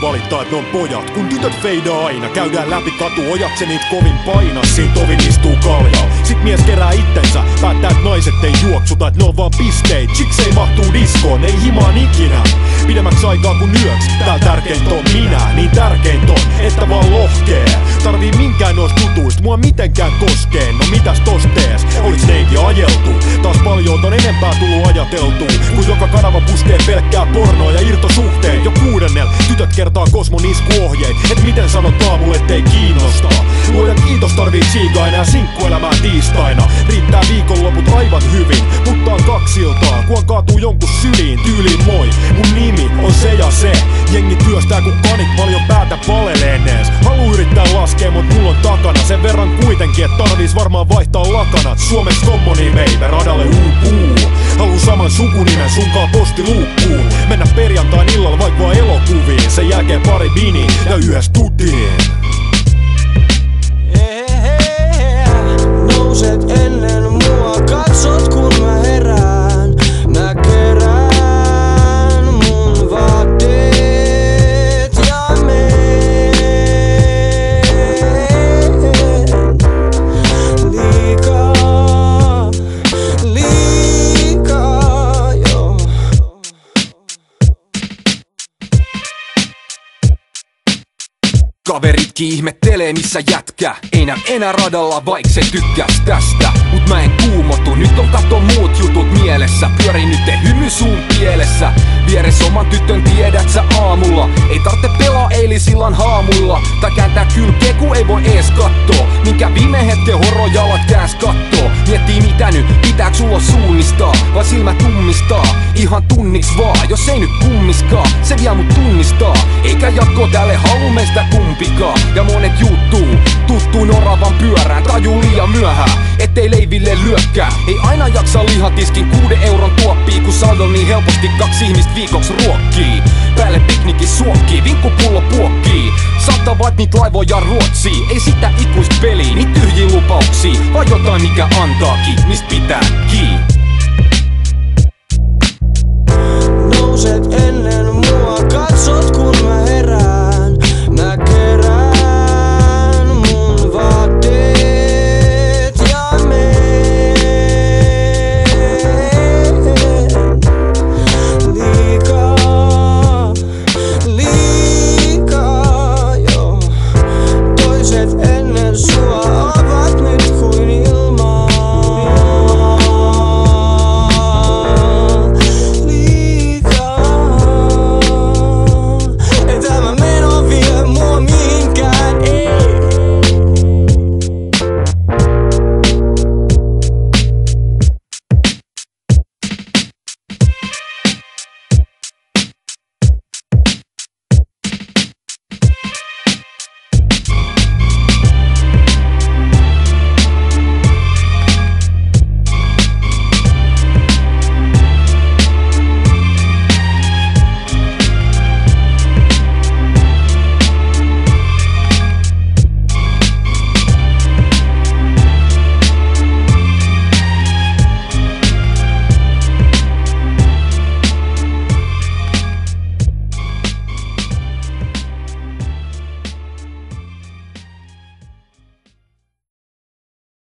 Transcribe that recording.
turha valittaa, et ne on pojat. Kun tytöt feidaa aina, käydään läpi katuojat, se niit kovin paina. Siin tovin istuu kaljaa. Sit mies kerää itsensä, päättää et naiset ei juoksuta, et ne on vaan pisteet. Chicks ei mahtuu diskoon, ei himaan ikinä. Pidemmäks aikaa kun yöks, tääl tärkeintä on minä. Niin tärkeintä on, että vaan lohkee. Tarvii minkään noist tutuist, mua mitenkään koskee. No mitäs tos tees, oliks neiti ajeltu? Taas paljon on enempää tullu ajateltu. Kun joka kanava puskee pelkkää pornoa ja irtosuhteen. Jo 6. tytöt kertaa Kosmon iskuohjeet, et miten sanot aamulle ettei kiinnosta. Luojan kiitos tarvii tsiigaa enää sinkkuelämää tiistaina. Riittää viikonloput aivan hyvin, mutta on 2 iltaa, kun kaatuu jonkun syliin tyyliin moi. Mun nimi on se ja se. Jengi työstää kun kanit paljon päätä paleleenees. Haluu yrittää laskea mut mulla on takana sen verran kuitenkin, et tarviis varmaan vaihtaa lakanat. Suomeks tommoni baby, radalle uupuu. Haluu saman sukunimen sunkaa postiluukkuun. Mennä perjantain illalla vaik vaan elokuviin. Sen jälkeen pari bini ja yhdessä tutiin. Nouset ennen mua, katsot kun mä herään. Mä kerään mun vaatteet ja meen liikaa jo. Kaveritkin ihmettelee missä jätkä. Ei näy enää radalla vaik se tykkäs tästä. Mut mä en kuumotu, nyt on kato muut jutut mielessä. Pyörin nyt hymy suun pielessä. Vieres oman tytön tiedät sä aamulla. Ei tarvitse pelaa eilisillan haamulla. Tai kääntää kylkeä kun ei voi ees kattoo. Minkä viime hetken horojalat kääns kattoo. Miettii mitä nyt, pitääks sulla suunnistaa vai silmät tummistaa? Ihan tunniks vaan, jos ei nyt kummiskaa. Se vie mut tunnistaa, eikä jatko tälle halu meistä kumpikaan. Ja monet tuttuun oravan pyörään. Tajuu liian myöhään, ettei leiville lyökkää. Ei aina jaksa lihatiskin 6 euron tuoppii, kun saldon niin helposti 2 ihmistä viikoks ruokkii. Päälle piknikin suokkii, vinkkupullo puokkii. Saattavat niit laivoja Ruotsii. Ei sitä ikuist peliä, niit tyhjiä lupauksia, vai jotain mikä antaakin, mist pitää kiinni.